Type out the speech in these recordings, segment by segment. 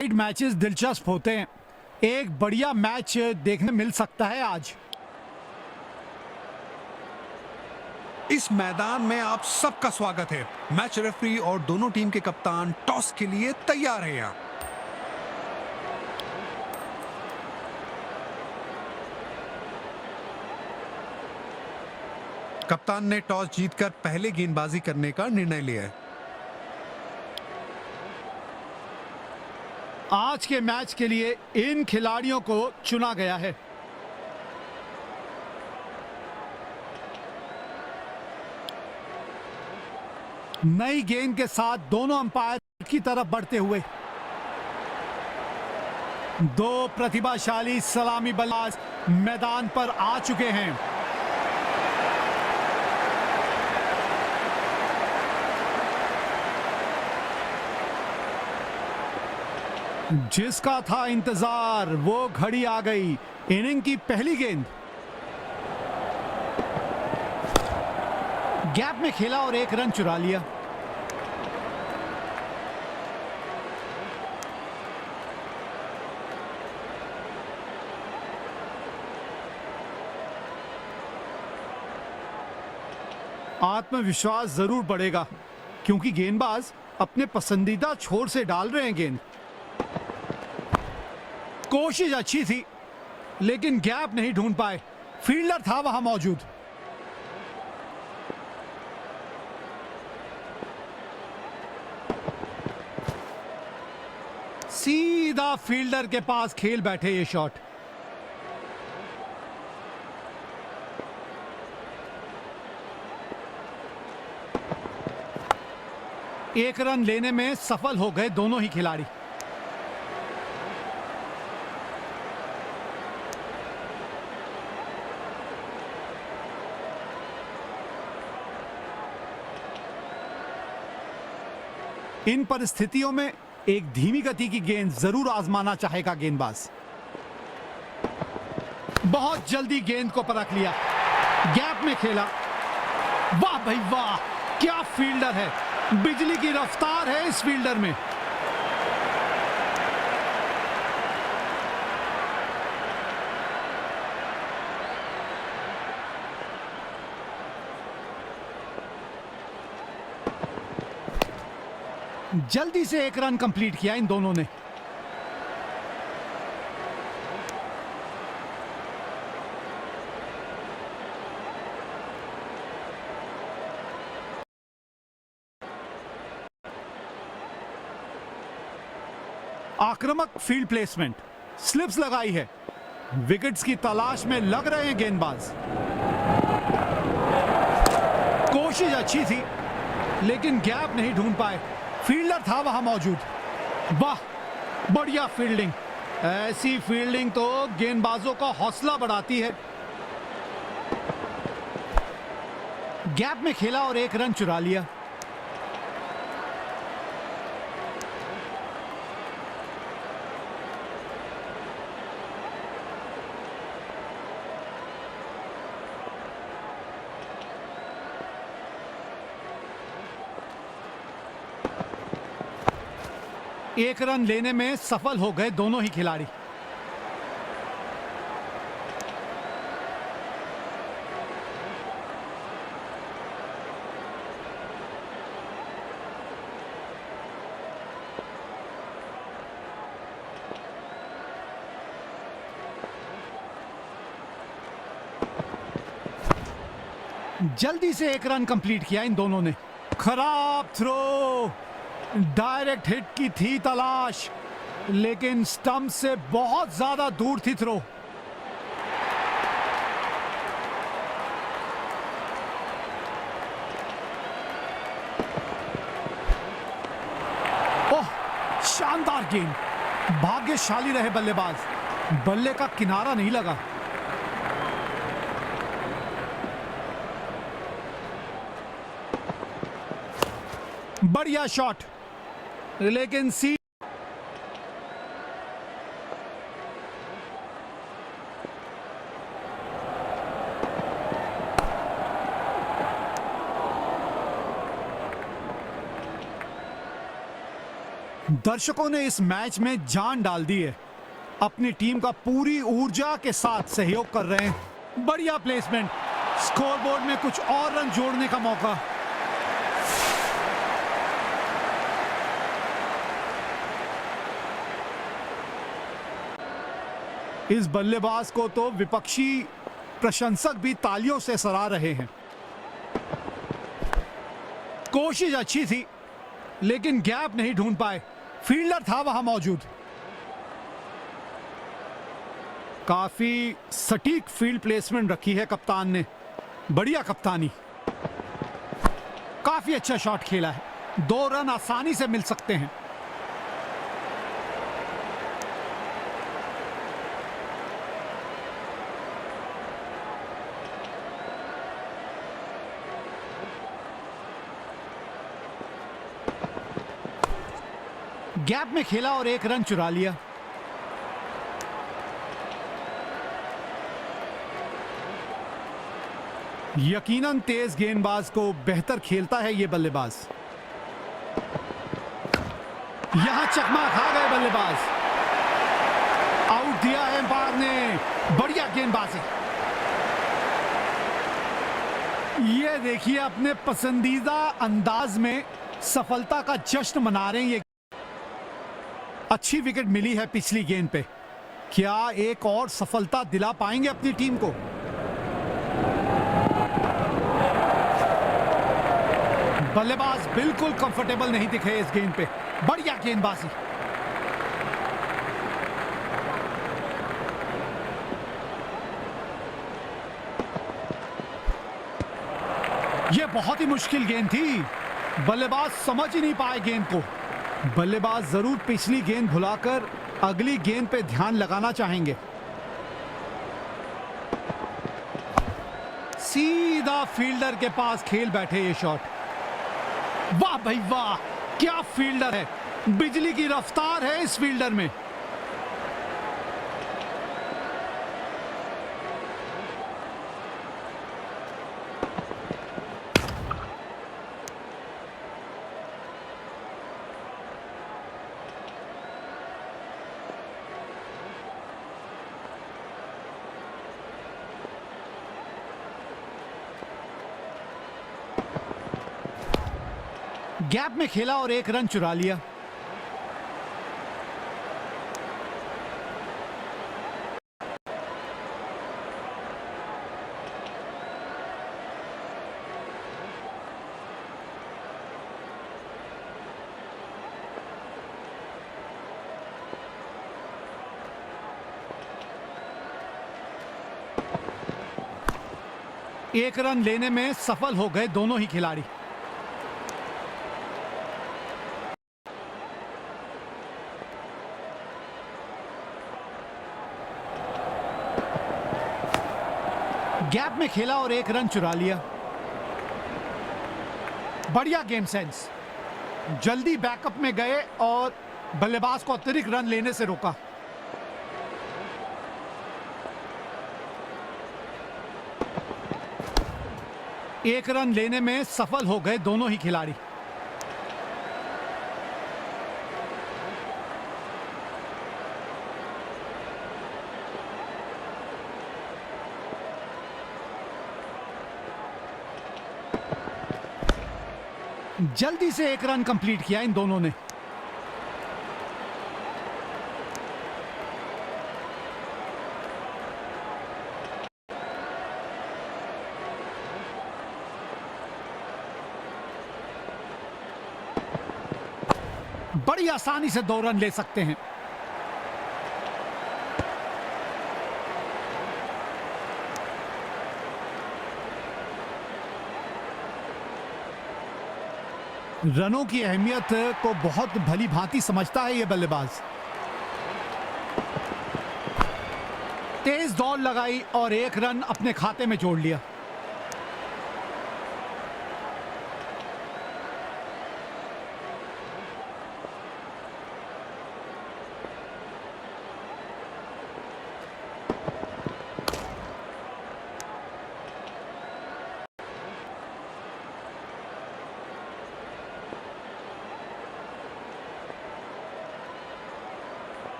Matches दिलचस्प होते हैं। एक बढ़िया मैच देखने मिल सकता है आज। इस मैदान में आप सबका स्वागत है। मैच रेफरी और दोनों टीम के कप्तान टॉस के लिए तैयार हैं। यहाँ कप्तान ने टॉस जीतकर पहले गेंदबाजी करने का निर्णय लिया है। आज के मैच के लिए इन खिलाड़ियों को चुना गया है। नई गेंद के साथ दोनों अंपायर की तरफ बढ़ते हुए दो प्रतिभाशाली सलामी बल्लेबाज मैदान पर आ चुके हैं। जिसका था इंतजार वो घड़ी आ गई। इनिंग की पहली गेंद गैप में खेला और एक रन चुरा लिया। आत्मविश्वास जरूर बढ़ेगा क्योंकि गेंदबाज अपने पसंदीदा छोर से डाल रहे हैं गेंद। कोशिश अच्छी थी लेकिन गैप नहीं ढूंढ पाए। फील्डर था वहां मौजूद। सीधा फील्डर के पास खेल बैठे ये शॉट। एक रन लेने में सफल हो गए दोनों ही खिलाड़ी। इन परिस्थितियों में एक धीमी गति की गेंद जरूर आजमाना चाहेगा गेंदबाज। बहुत जल्दी गेंद को परख लिया, गैप में खेला। वाह भाई वाह, क्या फील्डर है। बिजली की रफ्तार है इस फील्डर में। जल्दी से एक रन कंप्लीट किया इन दोनों ने। आक्रामक फील्ड प्लेसमेंट, स्लिप्स लगाई है। विकेट्स की तलाश में लग रहे हैं गेंदबाज। कोशिश अच्छी थी लेकिन गैप नहीं ढूंढ पाए। फील्डर था वहां मौजूद। वाह, बढ़िया फील्डिंग। ऐसी फील्डिंग तो गेंदबाजों का हौसला बढ़ाती है। गैप में खेला और एक रन चुरा लिया। एक रन लेने में सफल हो गए दोनों ही खिलाड़ी। जल्दी से एक रन कंप्लीट किया इन दोनों ने। खराब थ्रो, डायरेक्ट हिट की थी तलाश लेकिन स्टंप से बहुत ज्यादा दूर थी थ्रो। ओह, शानदार गेंद। भाग्यशाली रहे बल्लेबाज, बल्ले का किनारा नहीं लगा। बढ़िया शॉट लेकिन सी दर्शकों ने इस मैच में जान डाल दी है, अपनी टीम का पूरी ऊर्जा के साथ सहयोग कर रहे हैं। बढ़िया प्लेसमेंट, स्कोरबोर्ड में कुछ और रन जोड़ने का मौका। इस बल्लेबाज को तो विपक्षी प्रशंसक भी तालियों से सराह रहे हैं। कोशिश अच्छी थी लेकिन गैप नहीं ढूंढ पाए, फील्डर था वहां मौजूद। काफी सटीक फील्ड प्लेसमेंट रखी है कप्तान ने, बढ़िया कप्तानी। काफी अच्छा शॉट खेला है, 2 रन आसानी से मिल सकते हैं। गैप में खेला और 1 रन चुरा लिया। यकीनन तेज गेंदबाज को बेहतर खेलता है ये बल्लेबाज। यहां चकमा खा गए बल्लेबाज, आउट दिया है एम्पायर ने। बढ़िया गेंदबाजी। ये देखिए अपने पसंदीदा अंदाज में सफलता का जश्न मना रहे हैं ये। अच्छी विकेट मिली है पिछली गेंद पे, क्या एक और सफलता दिला पाएंगे अपनी टीम को? बल्लेबाज बिल्कुल कंफर्टेबल नहीं दिखे इस गेंद पे। बढ़िया गेंदबाजी। यह बहुत ही मुश्किल गेंद थी, बल्लेबाज समझ ही नहीं पाए गेंद को। बल्लेबाज जरूर पिछली गेंद भुलाकर अगली गेंद पे ध्यान लगाना चाहेंगे। सीधा फील्डर के पास खेल बैठे ये शॉट। वाह भाई वाह, क्या फील्डर है, बिजली की रफ्तार है इस फील्डर में। गैप में खेला और 1 रन चुरा लिया। एक रन लेने में सफल हो गए दोनों ही खिलाड़ी। गैप में खेला और 1 रन चुरा लिया। बढ़िया गेम सेंस, जल्दी बैकअप में गए और बल्लेबाज को अतिरिक्त रन लेने से रोका। एक रन लेने में सफल हो गए दोनों ही खिलाड़ी। जल्दी से 1 रन कंप्लीट किया इन दोनों ने। बड़ी आसानी से 2 रन ले सकते हैं। रनों की अहमियत को बहुत भली भांति समझता है यह बल्लेबाज। तेज दौड़ लगाई और 1 रन अपने खाते में जोड़ लिया।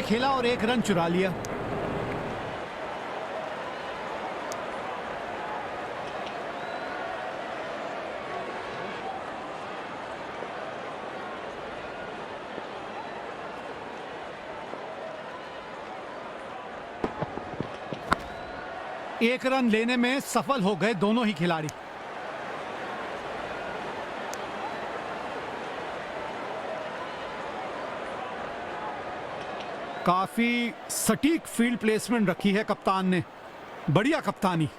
में खेला और एक रन चुरा लिया। एक रन लेने में सफल हो गए दोनों ही खिलाड़ी। काफी सटीक फील्ड प्लेसमेंट रखी है कप्तान ने, बढ़िया कप्तानी।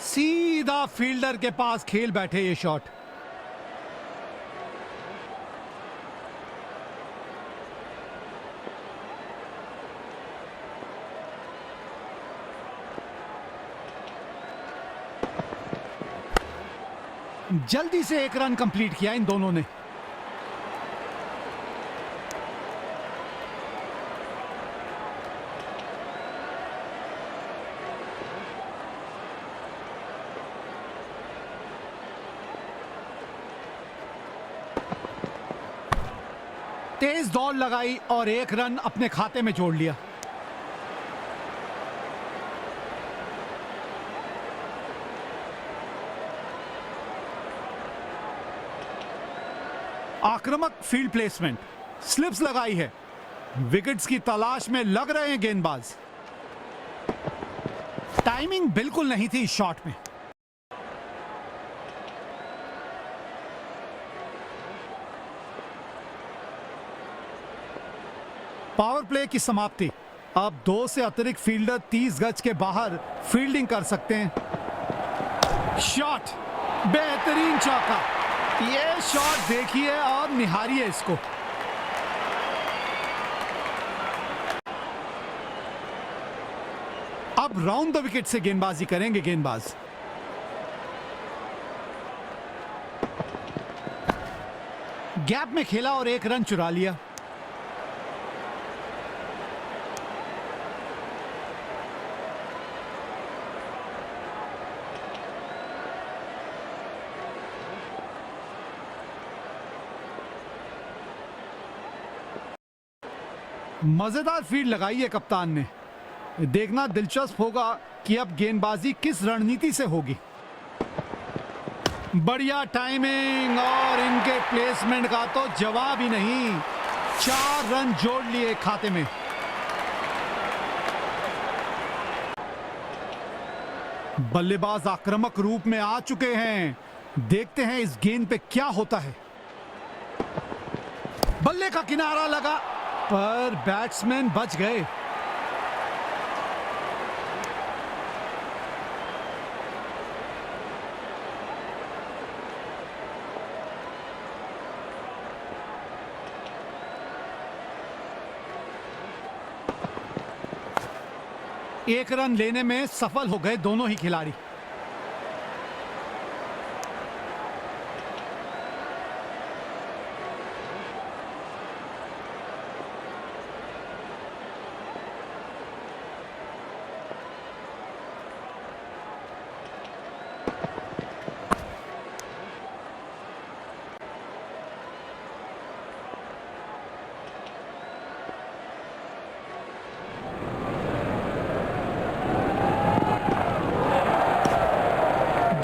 सीधा फील्डर के पास खेल बैठे ये शॉट। जल्दी से एक रन कंप्लीट किया इन दोनों ने। तेज दौड़ लगाई और एक रन अपने खाते में जोड़ लिया। आक्रामक फील्ड प्लेसमेंट, स्लिप्स लगाई है, विकेट्स की तलाश में लग रहे हैं गेंदबाज। टाइमिंग बिल्कुल नहीं थी इस शॉट में। पावर प्ले की समाप्ति। अब 2 से अतिरिक्त फील्डर 30 गज के बाहर फील्डिंग कर सकते हैं। शॉट, बेहतरीन चौका। ये शॉट देखिए और निहारिए इसको। अब राउंड द विकेट से गेंदबाजी करेंगे गेंदबाज। गैप में खेला और एक रन चुरा लिया। मजेदार फील्ड लगाई है कप्तान ने। देखना दिलचस्प होगा कि अब गेंदबाजी किस रणनीति से होगी। बढ़िया टाइमिंग और इनके प्लेसमेंट का तो जवाब ही नहीं। 4 रन जोड़ लिए खाते में। बल्लेबाज आक्रामक रूप में आ चुके हैं। देखते हैं इस गेंद पे क्या होता है। बल्ले का किनारा लगा पर बैट्समैन बच गए। एक रन लेने में सफल हो गए दोनों ही खिलाड़ी।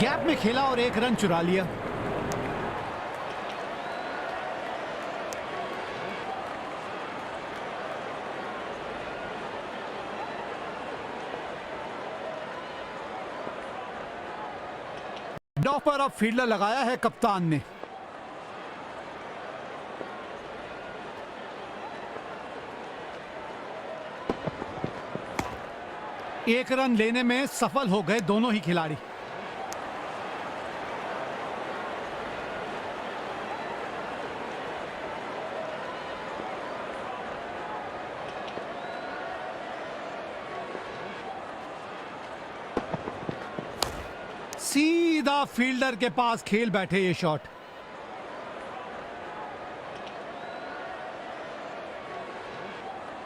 गैप में खेला और एक रन चुरा लिया। डॉ पर अब फील्डर लगाया है कप्तान ने। एक रन लेने में सफल हो गए दोनों ही खिलाड़ी। सीधा फील्डर के पास खेल बैठे ये शॉट।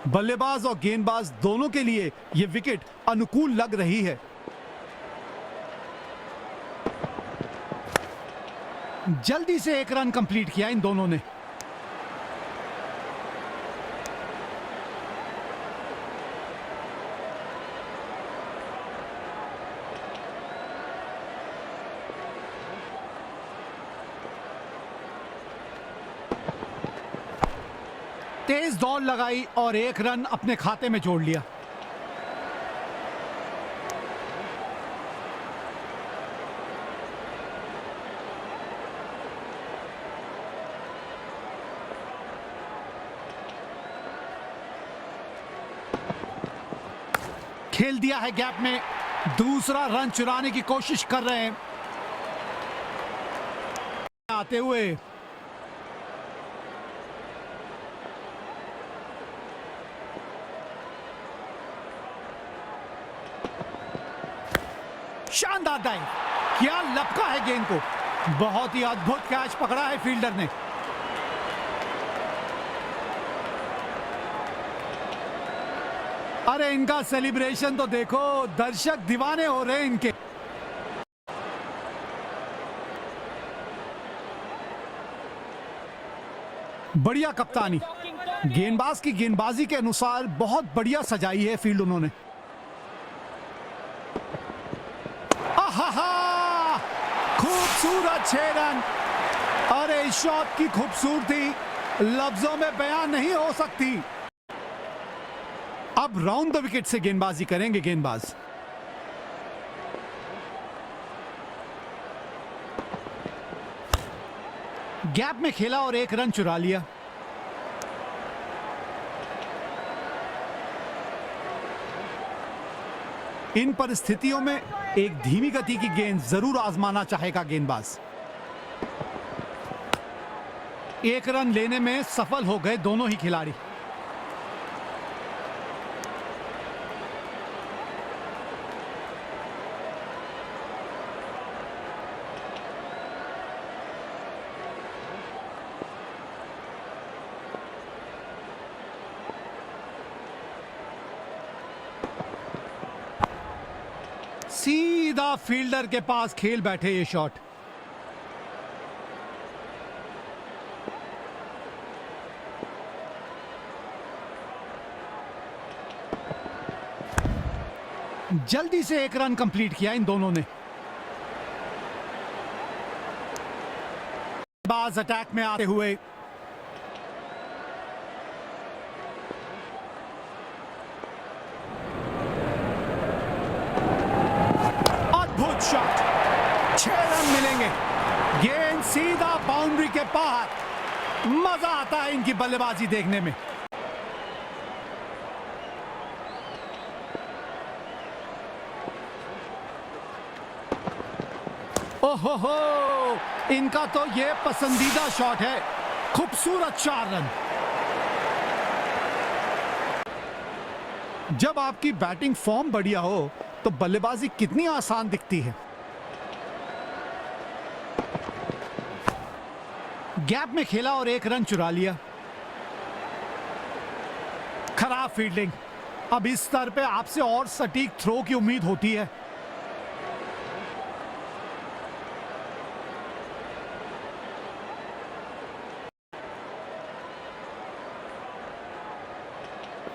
बल्लेबाज और गेंदबाज दोनों के लिए ये विकेट अनुकूल लग रही है। जल्दी से एक रन कंप्लीट किया इन दोनों ने। तेज दौड़ लगाई और एक रन अपने खाते में जोड़ लिया। खेल दिया है गैप में, दूसरा रन चुराने की कोशिश कर रहे हैं आते हुए। शानदार डाइव, क्या लपका है गेंद को, बहुत ही अद्भुत कैच पकड़ा है फील्डर ने। अरे इनका सेलिब्रेशन तो देखो, दर्शक दीवाने हो रहे हैं इनके। बढ़िया कप्तानी, गेंदबाज की गेंदबाजी के अनुसार बहुत बढ़िया सजाई है फील्ड उन्होंने। आहा, खूबसूरत 6 रन। अरे इस शॉट की खूबसूरती लफ्जों में बयान नहीं हो सकती। अब राउंड द विकेट से गेंदबाजी करेंगे गेंदबाज। गैप में खेला और एक रन चुरा लिया। इन परिस्थितियों में एक धीमी गति की गेंद जरूर आजमाना चाहेगा गेंदबाज। एक रन लेने में सफल हो गए दोनों ही खिलाड़ी। सीधा फील्डर के पास खेल बैठे ये शॉट। जल्दी से एक रन कंप्लीट किया इन दोनों ने। बाज अटैक में आते हुए अद्भुत शॉट, 6 रन मिलेंगे। गेंद सीधा बाउंड्री के बाहर। मजा आता है इनकी बल्लेबाजी देखने में। ओहो, इनका तो ये पसंदीदा शॉट है। खूबसूरत 4 रन। जब आपकी बैटिंग फॉर्म बढ़िया हो तो बल्लेबाजी कितनी आसान दिखती है। गैप में खेला और एक रन चुरा लिया। खराब फील्डिंग। अब इस स्तर पे आपसे और सटीक थ्रो की उम्मीद होती है।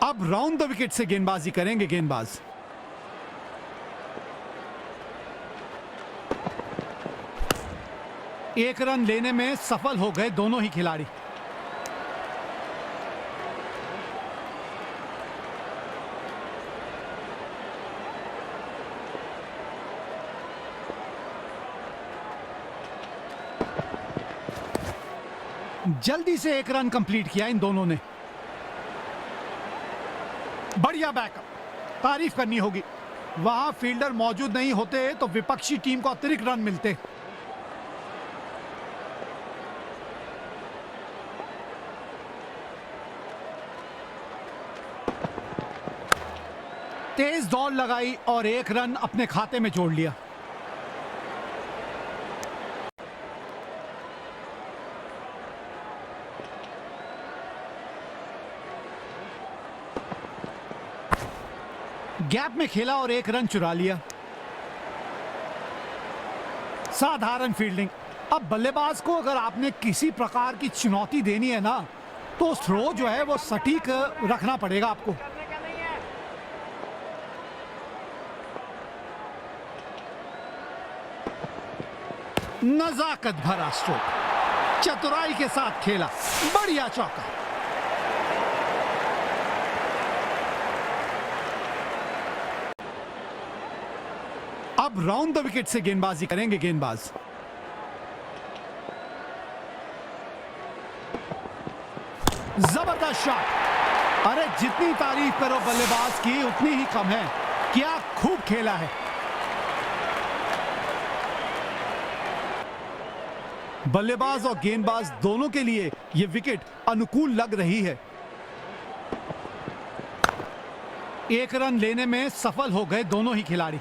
अब राउंड द विकेट से गेंदबाजी करेंगे गेंदबाज। एक रन लेने में सफल हो गए दोनों ही खिलाड़ी। जल्दी से एक रन कंप्लीट किया इन दोनों ने। बढ़िया बैकअप, तारीफ करनी होगी। वहां फील्डर मौजूद नहीं होते तो विपक्षी टीम को अतिरिक्त रन मिलते। तेज दौड़ लगाई और एक रन अपने खाते में जोड़ लिया। गैप में खेला और एक रन चुरा लिया। साधारण फील्डिंग। अब बल्लेबाज को अगर आपने किसी प्रकार की चुनौती देनी है ना, तो थ्रो जो है वो सटीक रखना पड़ेगा आपको। नजाकत भरा स्ट्रोक, चतुराई के साथ खेला, बढ़िया चौका। अब राउंड द विकेट से गेंदबाजी करेंगे गेंदबाज। जबरदस्त शॉट। अरे जितनी तारीफ करो बल्लेबाज की उतनी ही कम है। क्या खूब खेला है। बल्लेबाज और गेंदबाज दोनों के लिए यह विकेट अनुकूल लग रही है। एक रन लेने में सफल हो गए दोनों ही खिलाड़ी।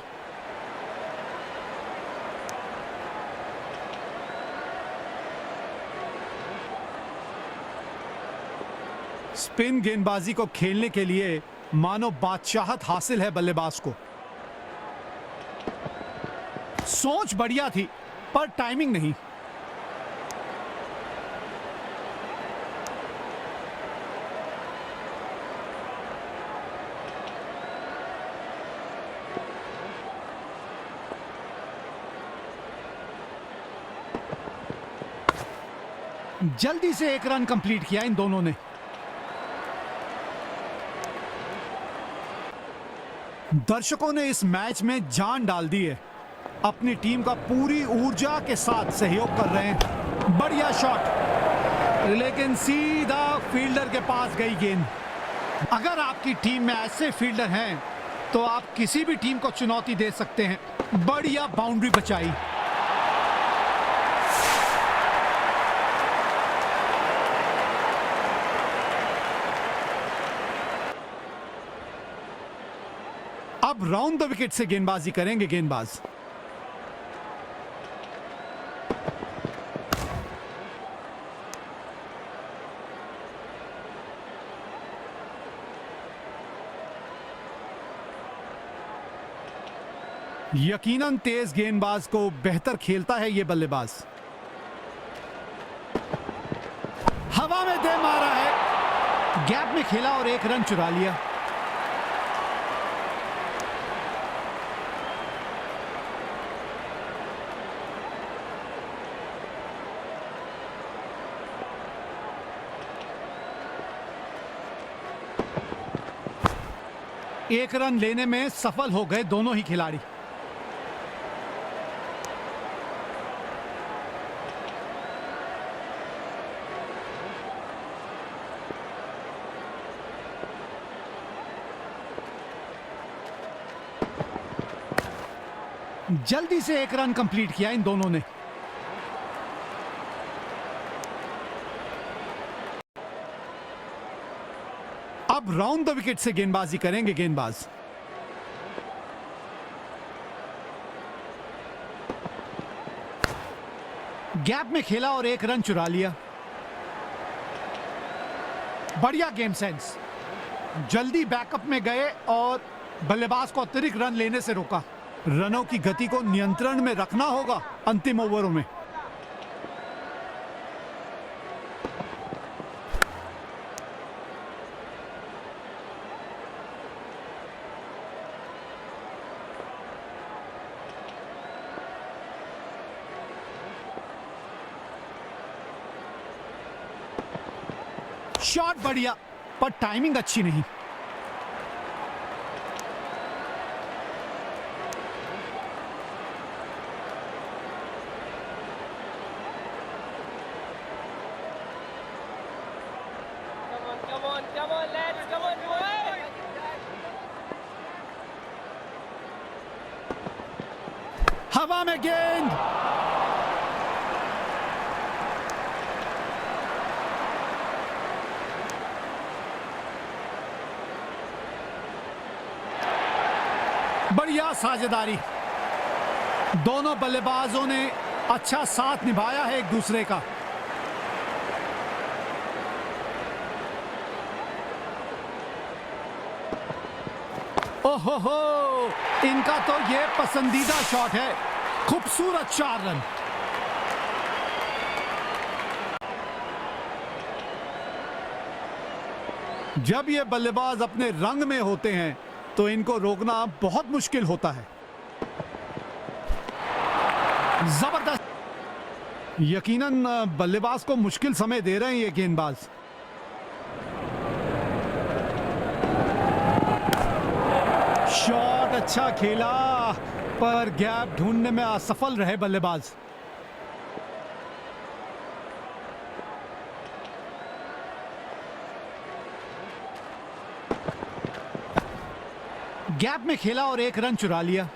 स्पिन गेंदबाजी को खेलने के लिए मानो बादशाहत हासिल है बल्लेबाज को। सोच बढ़िया थी पर टाइमिंग नहीं। जल्दी से एक रन कंप्लीट किया इन दोनों ने। दर्शकों ने इस मैच में जान डाल दी है। अपनी टीम का पूरी ऊर्जा के साथ सहयोग कर रहे हैं। बढ़िया शॉट लेकिन सीधा फील्डर के पास गई गेंद। अगर आपकी टीम में ऐसे फील्डर हैं तो आप किसी भी टीम को चुनौती दे सकते हैं। बढ़िया बाउंड्री बचाई। अब राउंड द विकेट से गेंदबाजी करेंगे गेंदबाज। यकीनन तेज गेंदबाज को बेहतर खेलता है यह बल्लेबाज। हवा में दे मारा है। गैप में खेला और एक रन चुरा लिया। एक रन लेने में सफल हो गए दोनों ही खिलाड़ी। जल्दी से एक रन कंप्लीट किया इन दोनों ने। अब राउंड द विकेट से गेंदबाजी करेंगे गेंदबाज। गैप में खेला और एक रन चुरा लिया। बढ़िया गेम सेंस। जल्दी बैकअप में गए और बल्लेबाज को अतिरिक्त रन लेने से रोका। रनों की गति को नियंत्रण में रखना होगा अंतिम ओवरों में। शॉट बढ़िया पर टाइमिंग अच्छी नहीं। Come on, lads, come on, boys! हवा में गेंद। बढ़िया साझेदारी। दोनों बल्लेबाजों ने अच्छा साथ निभाया है एक दूसरे का। ओहो हो, इनका तो ये पसंदीदा शॉट है। खूबसूरत 4 रन। जब ये बल्लेबाज अपने रंग में होते हैं तो इनको रोकना बहुत मुश्किल होता है। जबरदस्त। यकीनन बल्लेबाज को मुश्किल समय दे रहे हैं ये गेंदबाज। शॉट अच्छा खेला पर गैप ढूंढने में असफल रहे बल्लेबाज। गैप में खेला और एक रन चुरा लिया।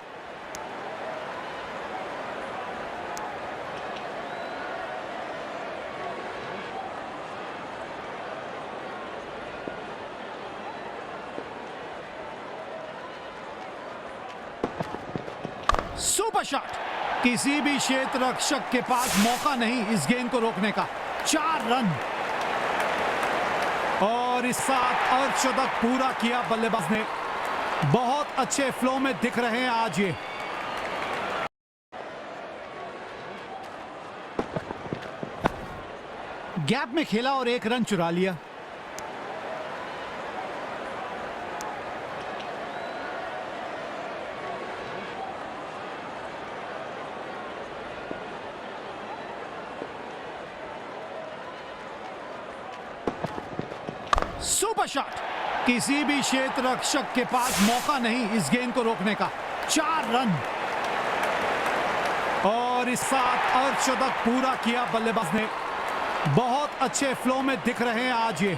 सुपर शॉट, किसी भी क्षेत्र रक्षक के पास मौका नहीं इस गेंद को रोकने का। 4 रन और इस साथ अर्धशतक पूरा किया बल्लेबाज ने। बहुत अच्छे फ्लो में दिख रहे हैं आज ये। गैप में खेला और एक रन चुरा लिया। सुपर शॉट, किसी भी क्षेत्र रक्षक के पास मौका नहीं इस गेंद को रोकने का। 4 रन और इस साथ अर्धशतक पूरा किया बल्लेबाज ने। बहुत अच्छे फ्लो में दिख रहे हैं आज ये।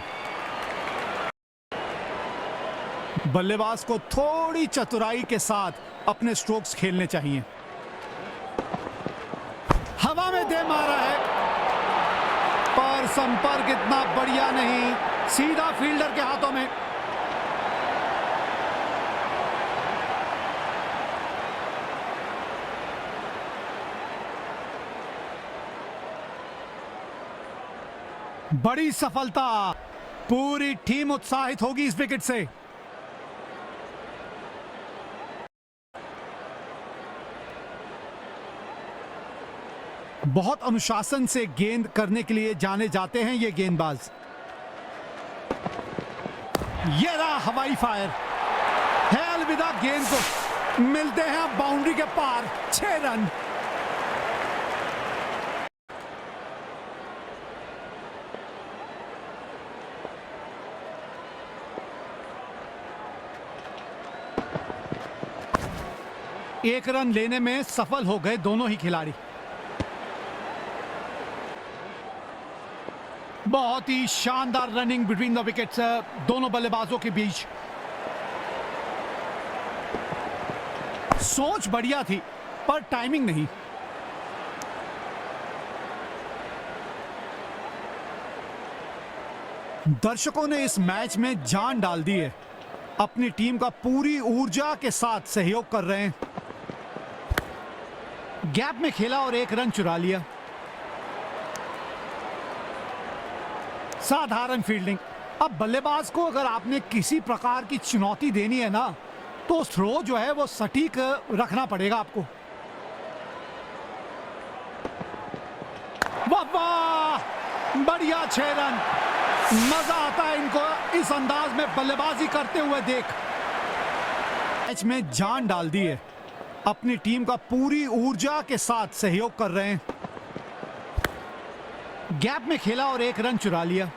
बल्लेबाज को थोड़ी चतुराई के साथ अपने स्ट्रोक्स खेलने चाहिए। हवा में दे मारा है पर संपर्क इतना बढ़िया नहीं, सीधा फील्डर के हाथों में। बड़ी सफलता, पूरी टीम उत्साहित होगी इस विकेट से। बहुत अनुशासन से गेंद करने के लिए जाने जाते हैं ये गेंदबाज। ये रहा हवाई फायर, है अलविदा गेंद को। मिलते हैं बाउंड्री के पार। 6 रन। एक रन लेने में सफल हो गए दोनों ही खिलाड़ी। बहुत ही शानदार रनिंग बिटवीन द विकेट्स दोनों बल्लेबाजों के बीच। सोच बढ़िया थी पर टाइमिंग नहीं। दर्शकों ने इस मैच में जान डाल दी है, अपनी टीम का पूरी ऊर्जा के साथ सहयोग कर रहे हैं। गैप में खेला और एक रन चुरा लिया। साधारण फील्डिंग। अब बल्लेबाज को अगर आपने किसी प्रकार की चुनौती देनी है ना, तो थ्रो जो है वो सटीक रखना पड़ेगा आपको। वाह वाह, बढ़िया 6 रन। मजा आता है इनको इस अंदाज में बल्लेबाजी करते हुए देख। मैच में जान डाल दी है, अपनी टीम का पूरी ऊर्जा के साथ सहयोग कर रहे हैं। गैप में खेला और एक रन चुरा लिया।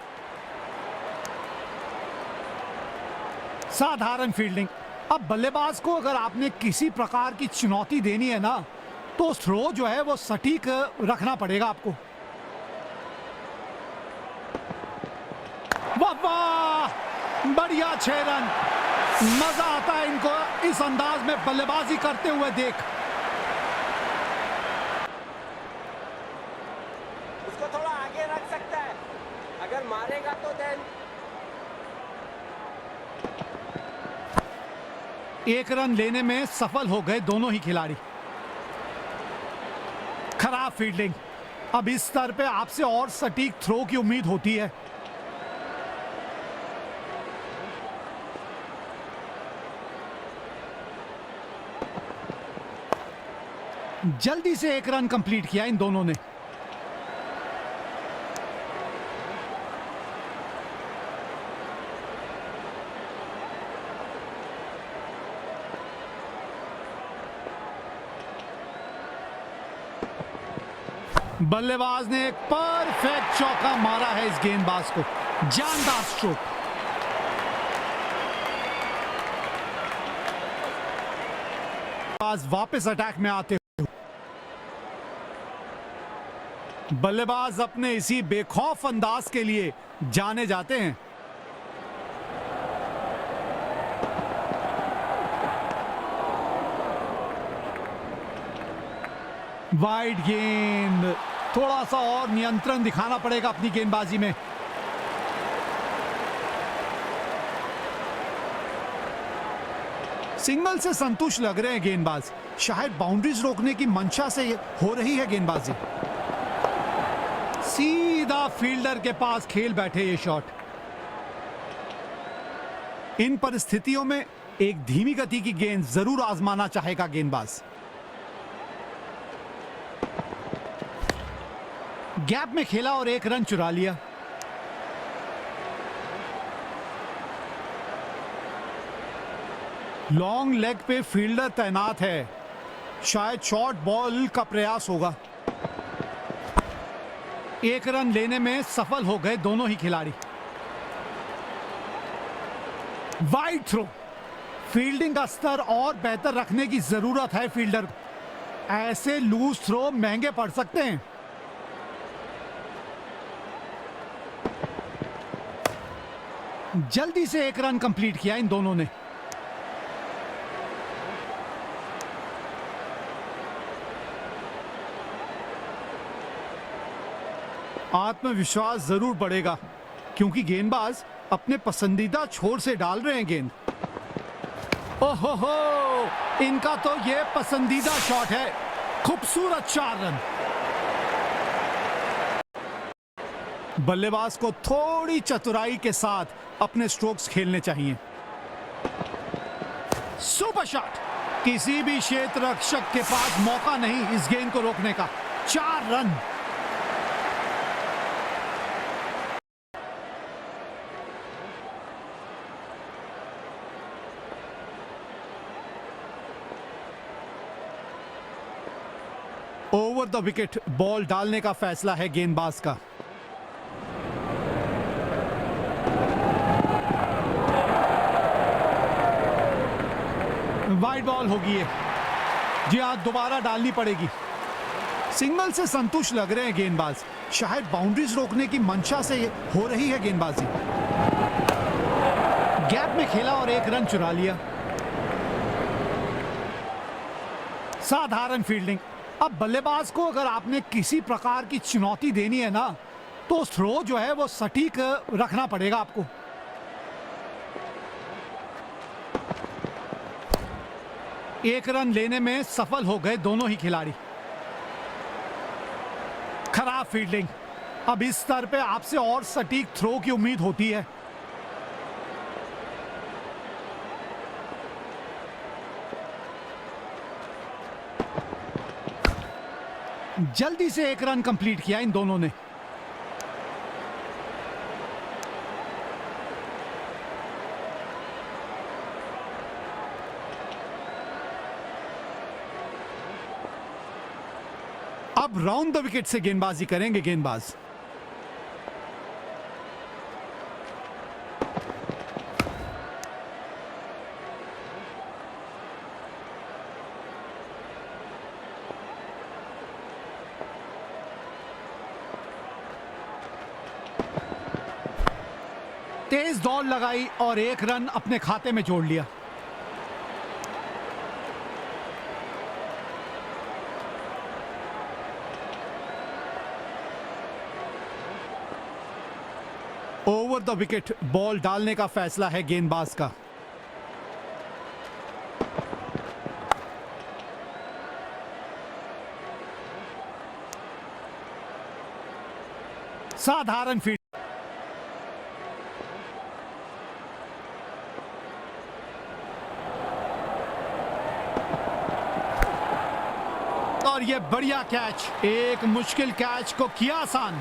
साधारण फील्डिंग। अब बल्लेबाज को अगर आपने किसी प्रकार की चुनौती देनी है ना, तो थ्रो जो है वो सटीक रखना पड़ेगा आपको। वाह वाह, बढ़िया 6 रन। मजा आता है इनको इस अंदाज में बल्लेबाजी करते हुए देख। उसको थोड़ा आगे रख सकता है, अगर मारेगा तो देन। एक रन लेने में सफल हो गए दोनों ही खिलाड़ी। खराब फील्डिंग। अब इस स्तर पे आपसे और सटीक थ्रो की उम्मीद होती है। जल्दी से एक रन कंप्लीट किया इन दोनों ने। बल्लेबाज ने एक परफेक्ट चौका मारा है इस गेंदबाज को। जानदार स्ट्रोक। गेंदबाज वापस अटैक में आते हुए। बल्लेबाज अपने इसी बेखौफ अंदाज के लिए जाने जाते हैं। वाइड गेंद, थोड़ा सा और नियंत्रण दिखाना पड़ेगा अपनी गेंदबाजी में। सिंगल से संतुष्ट लग रहे हैं गेंदबाज, शायद बाउंड्रीज रोकने की मंशा से हो रही है गेंदबाजी। सीधा फील्डर के पास खेल बैठे ये शॉट। इन परिस्थितियों में एक धीमी गति की गेंद जरूर आजमाना चाहेगा गेंदबाज। गैप में खेला और एक रन चुरा लिया। लॉन्ग लेग पे फील्डर तैनात है, शायद शॉर्ट बॉल का प्रयास होगा। एक रन लेने में सफल हो गए दोनों ही खिलाड़ी। वाइड थ्रो, फील्डिंग का स्तर और बेहतर रखने की जरूरत है फील्डर को। ऐसे लूज थ्रो महंगे पड़ सकते हैं। जल्दी से एक रन कंप्लीट किया इन दोनों ने। आत्मविश्वास जरूर बढ़ेगा क्योंकि गेंदबाज अपने पसंदीदा छोर से डाल रहे हैं गेंद। ओहो, इनका तो ये पसंदीदा शॉट है। खूबसूरत 4 रन। बल्लेबाज को थोड़ी चतुराई के साथ अपने स्ट्रोक्स खेलने चाहिए। सुपर शॉट, किसी भी क्षेत्र रक्षक के पास मौका नहीं इस गेंद को रोकने का। 4 run. Over the wicket ball डालने का फैसला है गेंदबाज का। वाइड बॉल होगी ये। जी हाँ, दोबारा डालनी पड़ेगी। सिंगल से संतुष्ट लग रहे हैं गेंदबाज, शायद बाउंड्रीज रोकने की मंशा से हो रही है गेंदबाजी। गैप में खेला और एक रन चुरा लिया। साधारण फील्डिंग। अब बल्लेबाज को अगर आपने किसी प्रकार की चुनौती देनी है ना, तो थ्रो जो है वो सटीक रखना पड़ेगा आपको। एक रन लेने में सफल हो गए दोनों ही खिलाड़ी। खराब फील्डिंग। अब इस स्तर पे आपसे और सटीक थ्रो की उम्मीद होती है। जल्दी से एक रन कंप्लीट किया इन दोनों ने। अब राउंड द विकेट से गेंदबाजी करेंगे गेंदबाज। तेज दौड़ लगाई और एक रन अपने खाते में जोड़ लिया। ओवर द विकेट बॉल डालने का फैसला है गेंदबाज का। साधारण फील्ड। और ये बढ़िया कैच, एक मुश्किल कैच को किया आसान।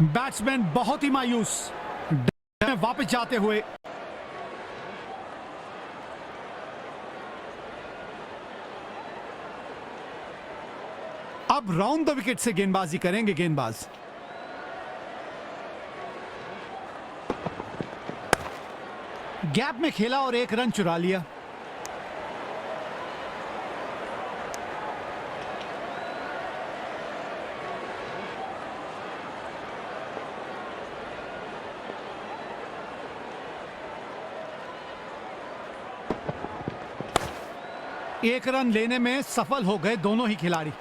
बैट्समैन बहुत ही मायूस, वापस जाते हुए। अब राउंड द विकेट से गेंदबाजी करेंगे गेंदबाज। गैप में खेला और एक रन चुरा लिया। एक रन लेने में सफल हो गए दोनों ही खिलाड़ी।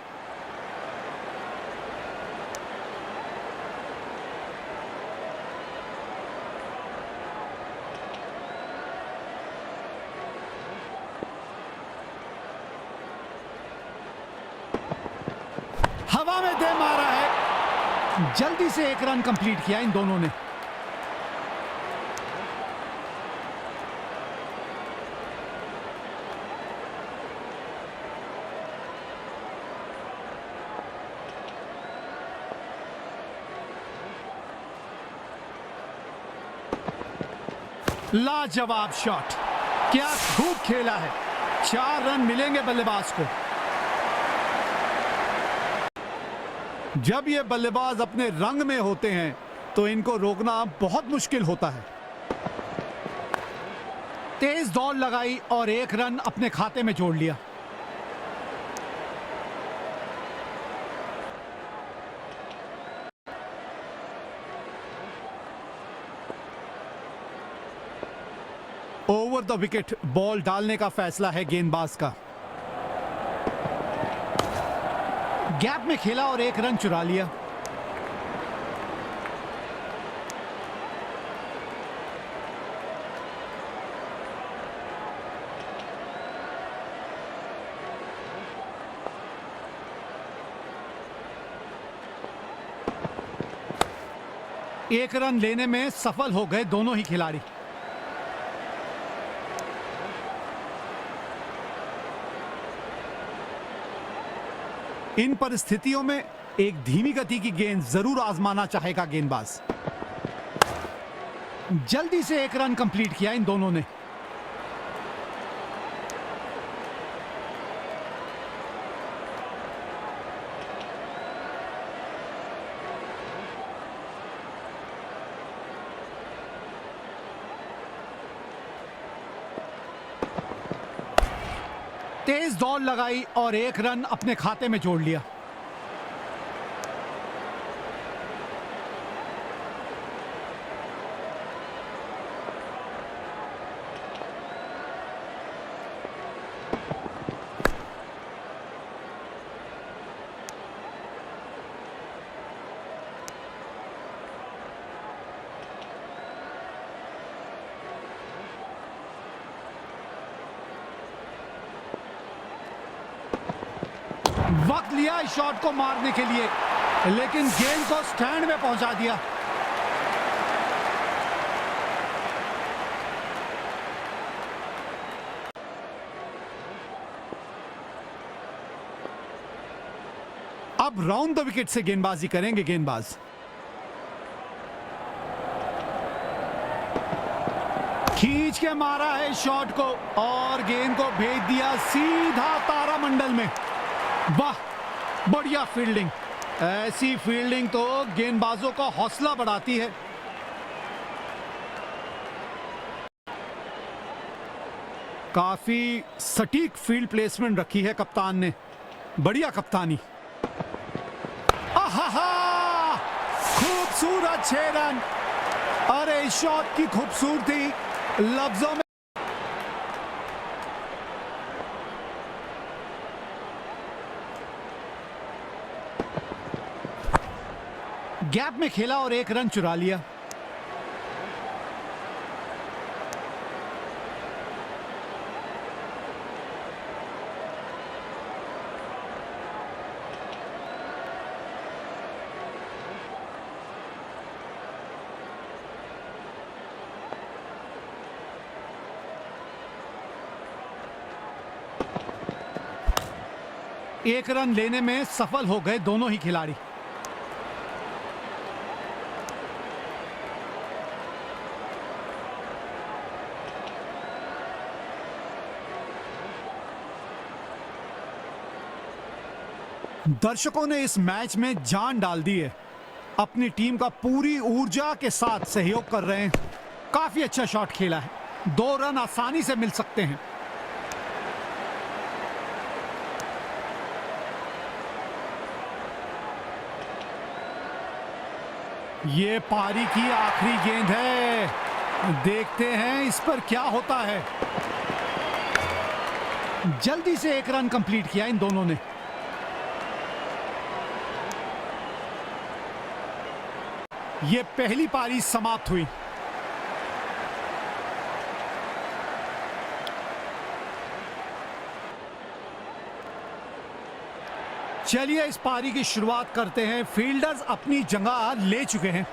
हवा में दे मारा है, जल्दी से एक रन कंप्लीट किया इन दोनों ने। लाजवाब शॉट, क्या खूब खेला है। 4 रन मिलेंगे बल्लेबाज को। जब ये बल्लेबाज अपने रंग में होते हैं तो इनको रोकना बहुत मुश्किल होता है। तेज दौड़ लगाई और एक रन अपने खाते में जोड़ लिया। ओवर द विकेट बॉल डालने का फैसला है गेंदबाज का। गैप में खेला और एक रन चुरा लिया। एक रन लेने में सफल हो गए दोनों ही खिलाड़ी। इन परिस्थितियों में एक धीमी गति की गेंद जरूर आजमाना चाहेगा गेंदबाज। जल्दी से एक रन कंप्लीट किया इन दोनों ने। तेज दौड़ लगाई और एक रन अपने खाते में जोड़ लिया। वक्त लिया इस शॉट को मारने के लिए, लेकिन गेंद को स्टैंड में पहुंचा दिया। अब राउंड द विकेट से गेंदबाजी करेंगे गेंदबाज। खींच के मारा है शॉट को और गेंद को भेज दिया सीधा तारामंडल में। वाह, बढ़िया फील्डिंग। ऐसी फील्डिंग तो गेंदबाजों का हौसला बढ़ाती है। काफी सटीक फील्ड प्लेसमेंट रखी है कप्तान ने। बढ़िया कप्तानी। आहा, खूबसूरत 6 रन। अरे इस शॉट की खूबसूरती लफ्जों में। गैप में खेला और एक रन चुरा लिया। एक रन लेने में सफल हो गए दोनों ही खिलाड़ी। दर्शकों ने इस मैच में जान डाल दी है। अपनी टीम का पूरी ऊर्जा के साथ सहयोग कर रहे हैं। काफी अच्छा शॉट खेला है। 2 रन आसानी से मिल सकते हैं। ये पारी की आखिरी गेंद है, देखते हैं इस पर क्या होता है। जल्दी से 1 रन कंप्लीट किया इन दोनों ने। ये पहली पारी समाप्त हुई। चलिए इस पारी की शुरुआत करते हैं। फील्डर्स अपनी जगह ले चुके हैं।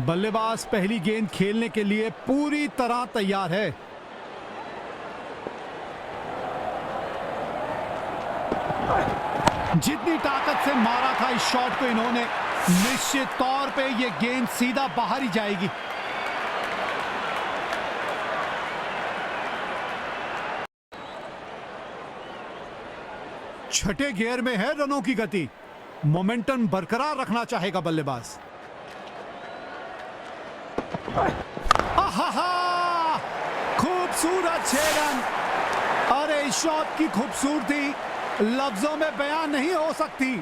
बल्लेबाज पहली गेंद खेलने के लिए पूरी तरह तैयार है। जितनी ताकत से मारा था इस शॉट को इन्होंने, निश्चित तौर पे ये गेंद सीधा बाहर ही जाएगी। छठे गियर में है रनों की गति। मोमेंटम बरकरार रखना चाहेगा बल्लेबाज। आहा, खूबसूरत 6 रन। अरे इस शॉट की खूबसूरती लफ्जों में बयान नहीं हो सकती।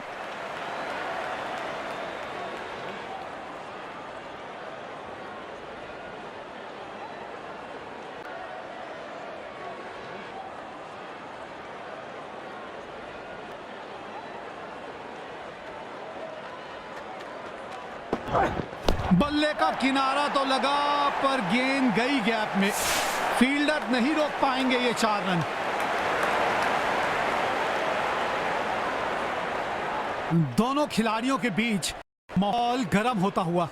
बल्ले का किनारा तो लगा पर गेंद गई गैप में। फील्डर नहीं रोक पाएंगे ये 4 रन। दोनों खिलाड़ियों के बीच माहौल गर्म होता हुआ।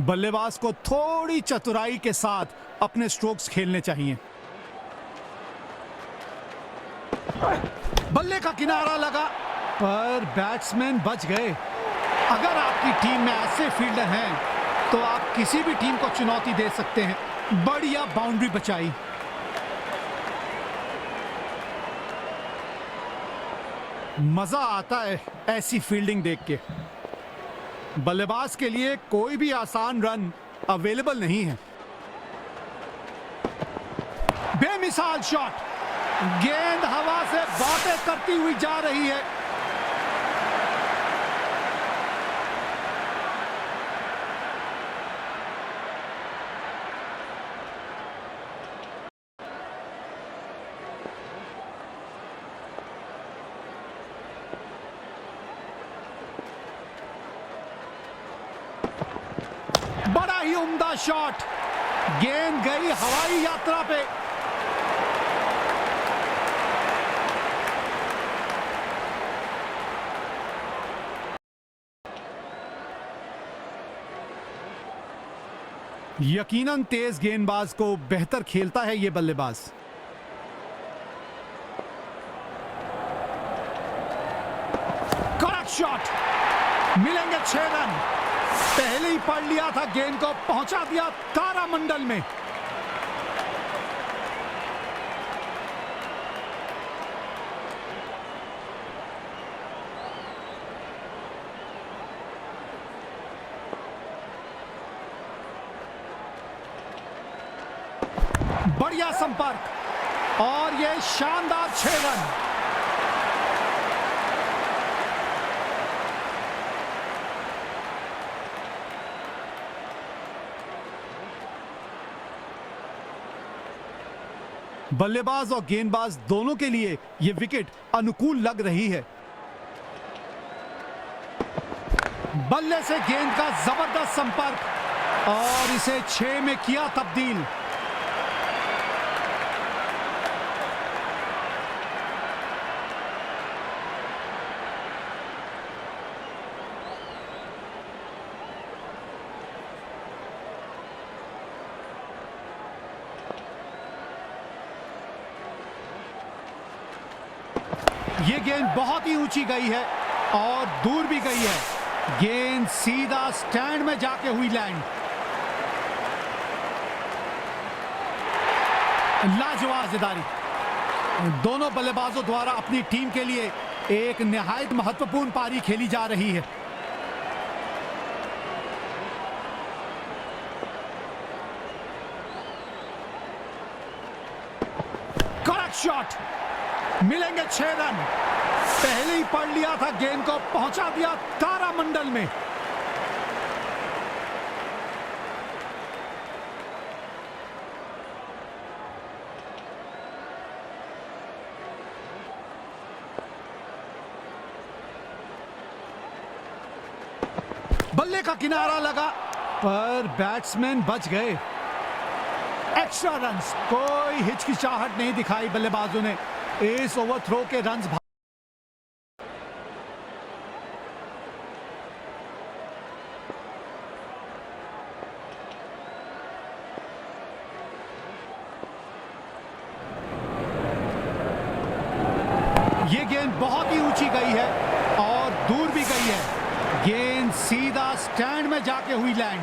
बल्लेबाज को थोड़ी चतुराई के साथ अपने स्ट्रोक्स खेलने चाहिए। बल्ले का किनारा लगा पर बैट्समैन बच गए। अगर आपकी टीम में ऐसे फील्डर हैं तो आप किसी भी टीम को चुनौती दे सकते हैं। बढ़िया बाउंड्री बचाई। मजा आता है ऐसी फील्डिंग देख के। बल्लेबाज के लिए कोई भी आसान रन अवेलेबल नहीं है। बेमिसाल शॉट, गेंद हवा से बातें करती हुई जा रही है। बड़ा ही उम्दा शॉट, गेंद गई हवाई यात्रा पे। यकीनन तेज गेंदबाज को बेहतर खेलता है ये बल्लेबाज। करेक्ट शॉट, मिलेंगे 6 रन। पहले ही पढ़ लिया था गेंद को, पहुंचा दिया तारामंडल में। बढ़िया संपर्क और ये शानदार 6 रन। बल्लेबाज और गेंदबाज दोनों के लिए ये विकेट अनुकूल लग रही है। बल्ले से गेंद का जबरदस्त संपर्क और इसे 6 में किया तब्दील। ये गेंद बहुत ही ऊंची गई है और दूर भी गई है। गेंद सीधा स्टैंड में जाके हुई लैंड। लाजवाब जिदारी दोनों बल्लेबाजों द्वारा अपनी टीम के लिए एक निहायत महत्वपूर्ण पारी खेली जा रही है। कड़क शॉट, मिलेंगे 6 रन। पहले ही पढ़ लिया था गेंद को, पहुंचा दिया तारामंडल में। बल्ले का किनारा लगा पर बैट्समैन बच गए। एक्स्ट्रा रन्स, कोई हिचकिचाहट नहीं दिखाई बल्लेबाजों ने। इस ओवरथ्रो के रन्स ये गेंद बहुत ही ऊंची गई है और दूर भी गई है। गेंद सीधा स्टैंड में जाके हुई लैंड।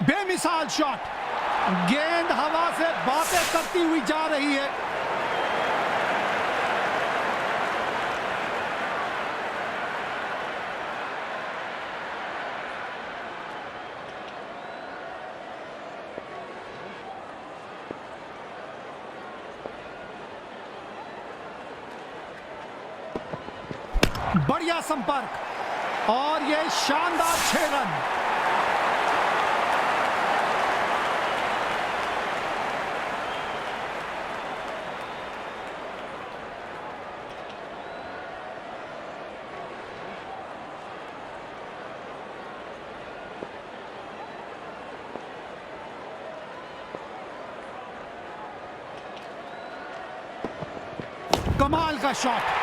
बेमिसाल शॉट, गेंद हवा से बातें करती हुई जा रही है। बढ़िया संपर्क और ये शानदार 6 रन। कमाल का शॉट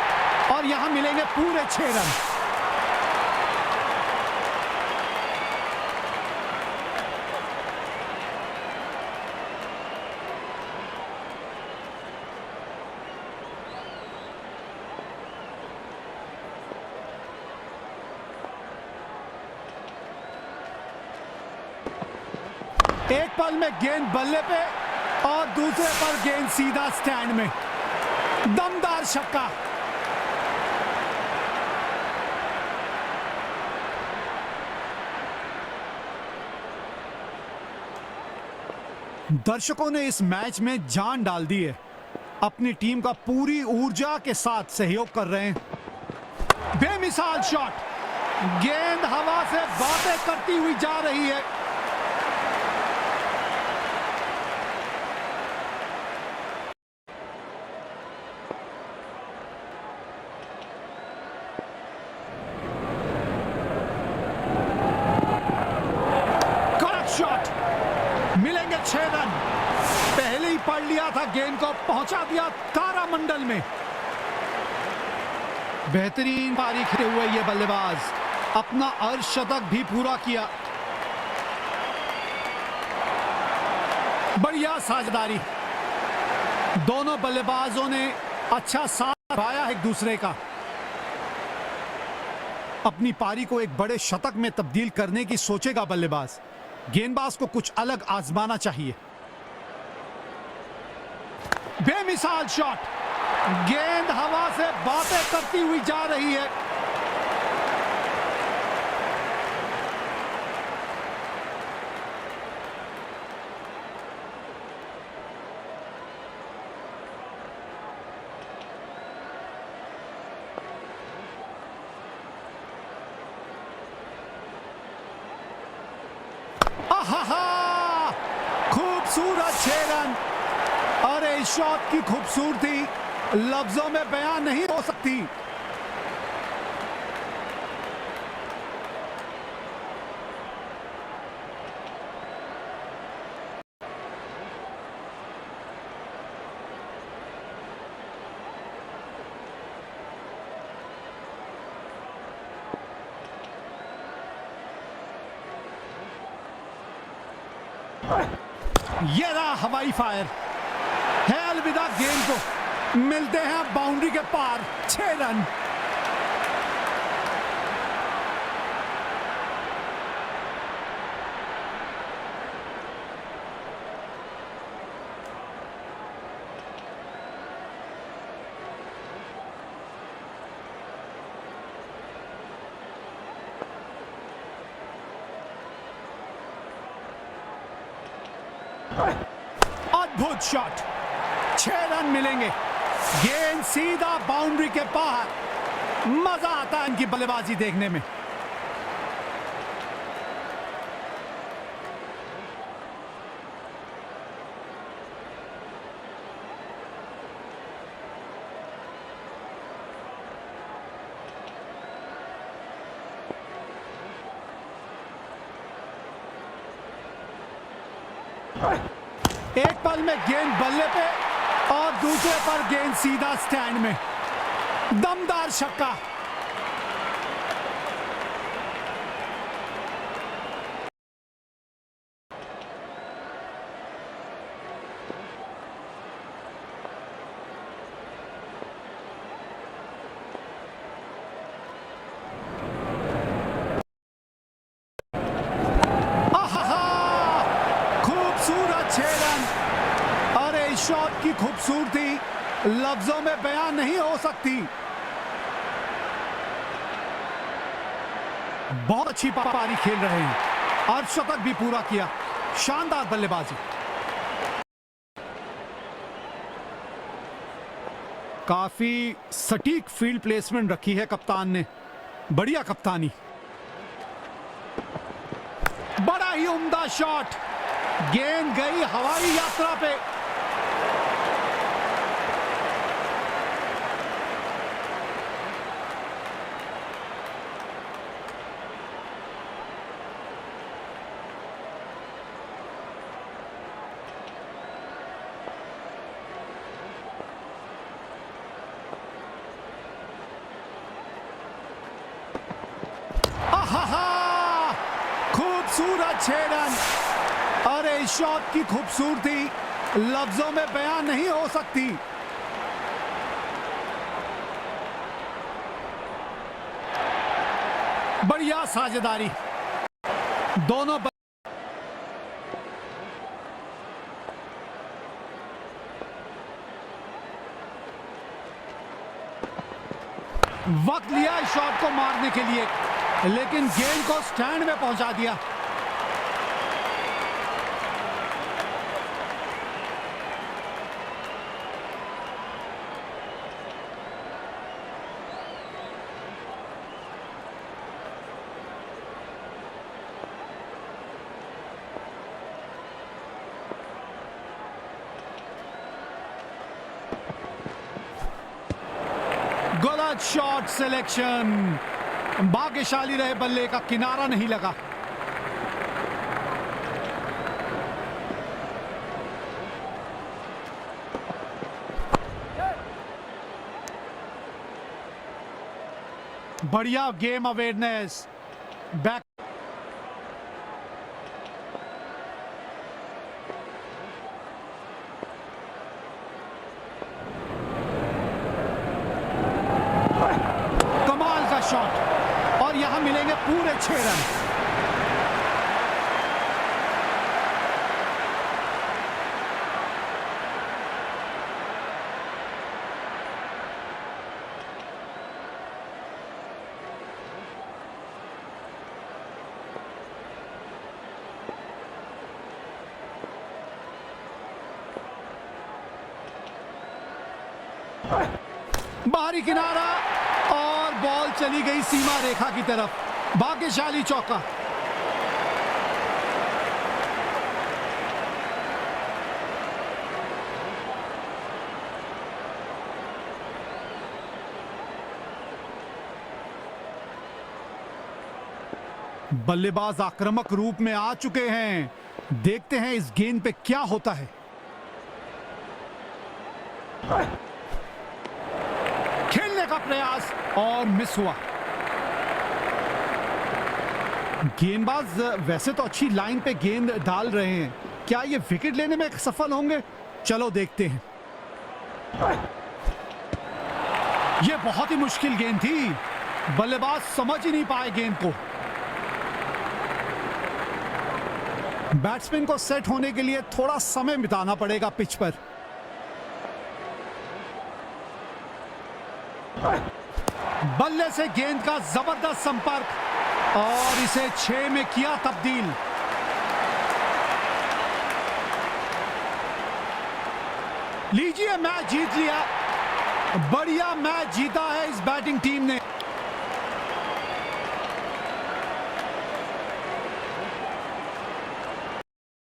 और यहां मिलेंगे पूरे 6 रन। एक पल में गेंद बल्ले पे और दूसरे पर गेंद सीधा स्टैंड में। दमदार छक्का। दर्शकों ने इस मैच में जान डाल दी है। अपनी टीम का पूरी ऊर्जा के साथ सहयोग कर रहे हैं। बेमिसाल शॉट, गेंद हवा से बातें करती हुई जा रही है। शॉट, मिलेंगे 6 रन। पहले ही पढ़ लिया था गेंद को, पहुंचा दिया तारामंडल में। बेहतरीन पारी खेले हुए ये बल्लेबाज अपना अर्धशतक भी पूरा किया। बढ़िया साझेदारी, दोनों बल्लेबाजों ने अच्छा साथ पाया एक दूसरे का। अपनी पारी को एक बड़े शतक में तब्दील करने की सोचेगा बल्लेबाज। गेंदबाज को कुछ अलग आजमाना चाहिए। बेमिसाल शॉट, गेंद हवा से बातें करती हुई जा रही है। आहा, खूबसूरत 6 रन। अरे इस शॉट की खूबसूरती लफ्जों में बयान नहीं हो सकती। ये रहा हवाई फायर, है अलविदा गेंद को, मिलते हैं बाउंड्री के पार, 6 रन। अद्भुत शॉट, 6 रन मिलेंगे, गेंद सीधा बाउंड्री के बाहर। मजा आता है इनकी बल्लेबाजी देखने में। एक पल में गेंद बल्ले पे और दूसरे पर गेंद सीधा स्टैंड में। दमदार छक्का। खूबसूरत 6 रन। अरे इस शॉट की खूबसूरती लफ्जों में बयान नहीं हो सकती। बहुत अच्छी पारी खेल रहे हैं और शतक भी पूरा किया। शानदार बल्लेबाजी। काफी सटीक फील्ड प्लेसमेंट रखी है कप्तान ने। बढ़िया कप्तानी। बड़ा ही उम्दा शॉट, गेंद गई हवाई यात्रा पे। खूबसूरत 6 रन। अरे इस शॉट की खूबसूरती लफ्जों में बयान नहीं हो सकती। बढ़िया साझेदारी दोनों। वक्त लिया इस शॉट को मारने के लिए, लेकिन गेंद को स्टैंड में पहुंचा दिया। गलत शॉट सिलेक्शन। भाग्यशाली रहे बल्ले का, किनारा नहीं लगा। बढ़िया गेम अवेयरनेस। बैक शॉट और यहां मिलेंगे पूरे 6 रन। बाहरी किनारा और बॉल चली गई सीमा रेखा की तरफ। भाग्यशाली चौका। बल्लेबाज आक्रामक रूप में आ चुके हैं। देखते हैं इस गेंद पे क्या होता है। खेलने का प्रयास और मिस हुआ। गेंदबाज वैसे तो अच्छी लाइन पे गेंद डाल रहे हैं, क्या ये विकेट लेने में सफल होंगे? चलो देखते हैं। ये बहुत ही मुश्किल गेंद थी, बल्लेबाज समझ ही नहीं पाए गेंद को। बैट्समैन को सेट होने के लिए थोड़ा समय बिताना पड़ेगा पिच पर। बल्ले से गेंद का जबरदस्त संपर्क और इसे 6 में किया तब्दील। लीजिए, मैच जीत लिया। बढ़िया मैच जीता है इस बैटिंग टीम ने।